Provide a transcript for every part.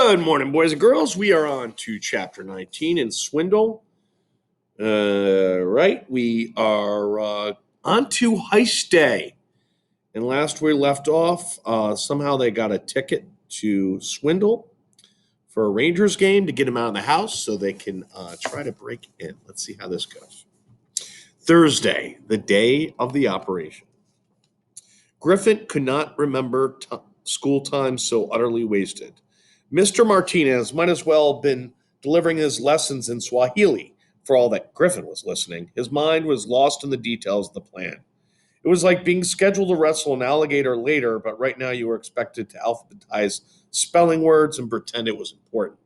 Good morning, boys and girls. We are on to chapter 19 in Swindle. Right, we are on to Heist Day. And last we left off, somehow they got a ticket to Swindle for a Rangers game to get them out of the house so they can try to break in. Let's see how this goes. Thursday, the day of the operation. Griffin could not remember school time so utterly wasted. Mr. Martinez might as well have been delivering his lessons in Swahili for all that Griffin was listening. His mind was lost in the details of the plan. It was like being scheduled to wrestle an alligator later, but right now you were expected to alphabetize spelling words and pretend it was important.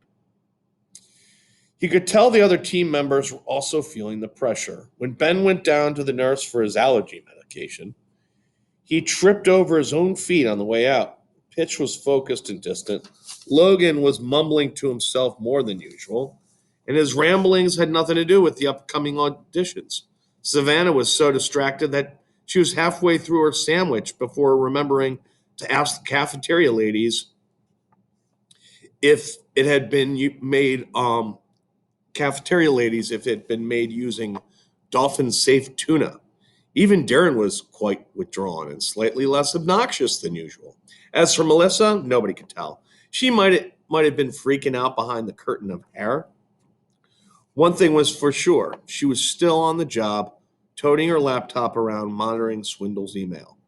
He could tell the other team members were also feeling the pressure. When Ben went down to the nurse for his allergy medication, he tripped over his own feet on the way out. Pitch was focused and distant. Logan was mumbling to himself more than usual, and his ramblings had nothing to do with the upcoming auditions. Savannah was so distracted that she was halfway through her sandwich before remembering to ask the cafeteria ladies if it had been made using dolphin safe tuna. Even Darren was quite withdrawn and slightly less obnoxious than usual. As for Melissa, nobody could tell. She might have been freaking out behind the curtain of hair. One thing was for sure, she was still on the job, toting her laptop around, monitoring Swindle's email.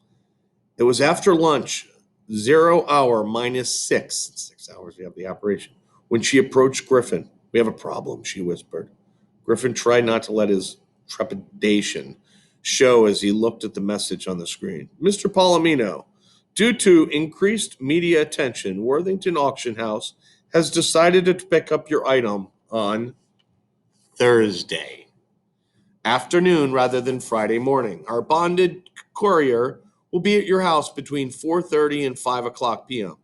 It was after lunch, 0 hour minus 6. 6 hours we have the operation. When she approached Griffin. We have a problem, she whispered. Griffin tried not to let his trepidation show as he looked at the message on the screen. Mr. Palomino, due to increased media attention, Worthington Auction House has decided to pick up your item on Thursday afternoon rather than Friday morning. Our bonded courier will be at your house between 4:30 and 5 o'clock p.m.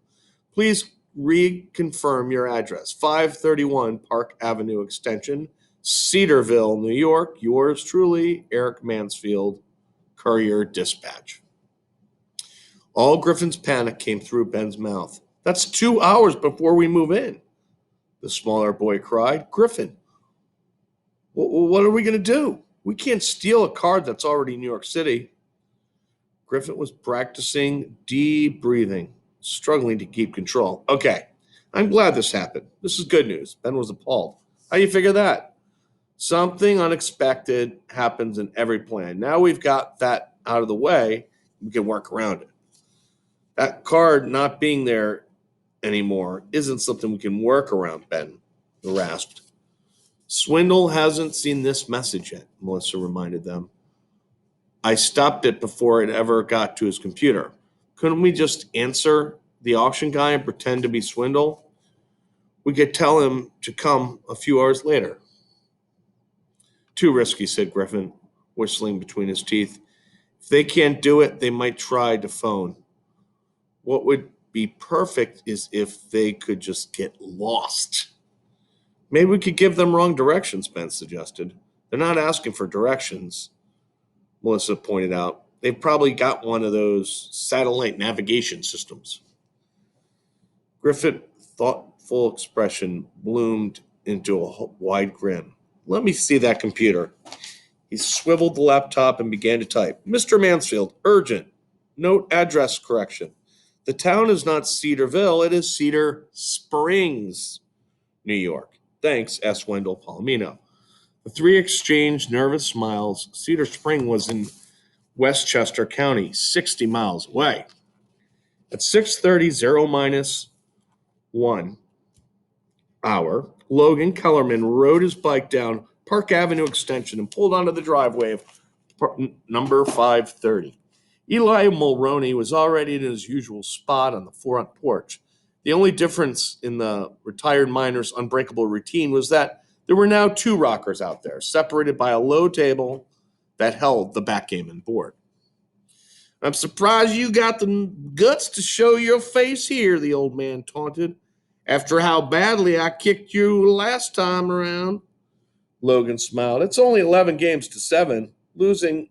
Please reconfirm your address. 531 Park Avenue Extension, Cedarville, New York. Yours truly, Eric Mansfield, Courier Dispatch. All Griffin's panic came through Ben's mouth. That's 2 hours before we move in, the smaller boy cried. Griffin, what are we going to do? We can't steal a card that's already in New York City. Griffin was practicing deep breathing, struggling to keep control. Okay, I'm glad this happened. This is good news. Ben was appalled. How do you figure that? Something unexpected happens in every plan. Now we've got that out of the way, we can work around it. That card not being there anymore isn't something we can work around, Ben rasped. Swindle hasn't seen this message yet, Melissa reminded them. I stopped it before it ever got to his computer. Couldn't we just answer the auction guy and pretend to be Swindle? We could tell him to come a few hours later. Too risky, said Griffin, whistling between his teeth. If they can't do it, they might try to phone. What would be perfect is if they could just get lost. Maybe we could give them wrong directions, Ben suggested. They're not asking for directions, Melissa pointed out. They've probably got one of those satellite navigation systems. Griffith's thoughtful expression bloomed into a wide grin. Let me see that computer. He swiveled the laptop and began to type. Mr. Mansfield, urgent. Note address correction. The town is not Cedarville, it is Cedar Springs, New York. Thanks, S. Wendell Palomino. The three exchanged nervous smiles. Cedar Spring was in Westchester County, 60 miles away. At 6:30, 0 minus 1 hour, Logan Kellerman rode his bike down Park Avenue Extension and pulled onto the driveway of number 530. Eli Mulroney was already in his usual spot on the front porch. The only difference in the retired miner's unbreakable routine was that there were now two rockers out there, separated by a low table that held the backgammon board. I'm surprised you got the guts to show your face here, the old man taunted. After how badly I kicked you last time around. Logan smiled. It's only 11 games to 7. Losing,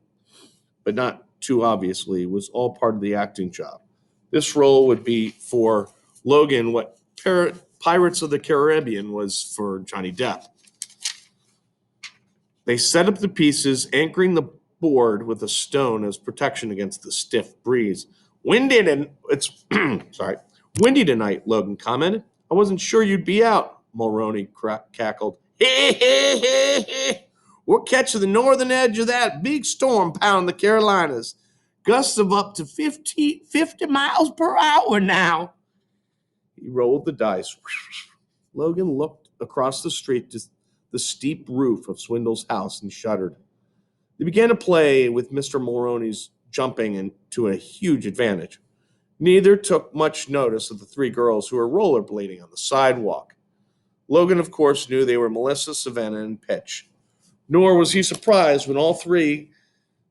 but not too obviously, was all part of the acting job. This role would be for Logan what Pirates of the Caribbean was for Johnny Depp. They set up the pieces, anchoring the board with a stone as protection against the stiff breeze. Windy and it's sorry, windy tonight, Logan commented. I wasn't sure you'd be out, Mulroney cackled. We're catching the northern edge of that big storm pounding the Carolinas. Gusts of up to 50 miles per hour now. He rolled the dice. Logan looked across the street to the steep roof of Swindle's house and shuddered. They began to play with Mr. Mulroney's jumping into a huge advantage. Neither took much notice of the three girls who were rollerblading on the sidewalk. Logan, of course, knew they were Melissa, Savannah, and Pitch. Nor was he surprised when all three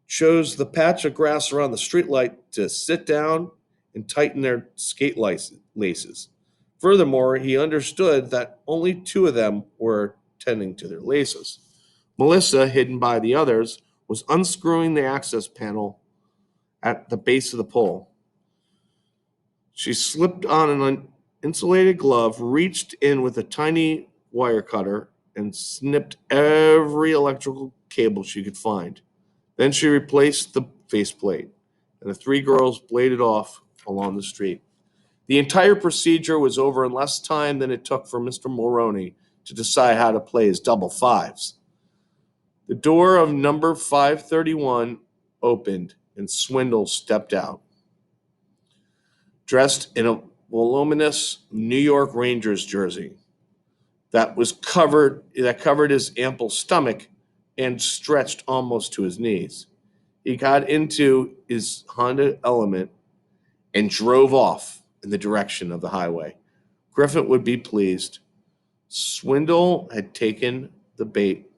chose the patch of grass around the streetlight to sit down and tighten their skate laces. Furthermore, he understood that only two of them were tending to their laces. Melissa, hidden by the others, was unscrewing the access panel at the base of the pole. She slipped on an insulated glove, reached in with a tiny wire cutter, and snipped every electrical cable she could find. Then she replaced the faceplate, and the three girls bladed off along the street. The entire procedure was over in less time than it took for Mr. Mulroney to decide how to play his double fives. The door of number 531 opened, and Swindle stepped out. Dressed in a voluminous New York Rangers jersey that covered his ample stomach and stretched almost to his knees. He got into his Honda Element and drove off in the direction of the highway. Griffin would be pleased. Swindle had taken the bait.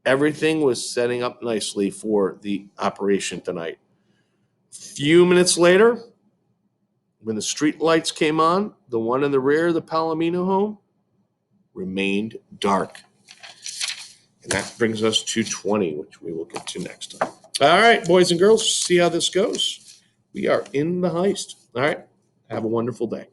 Everything was setting up nicely for the operation tonight. A few minutes later, when the street lights came on, the one in the rear of the Palomino home remained dark. And that brings us to 20, which we will get to next time. All right, boys and girls, see how this goes. We are in the heist. All right, have a wonderful day.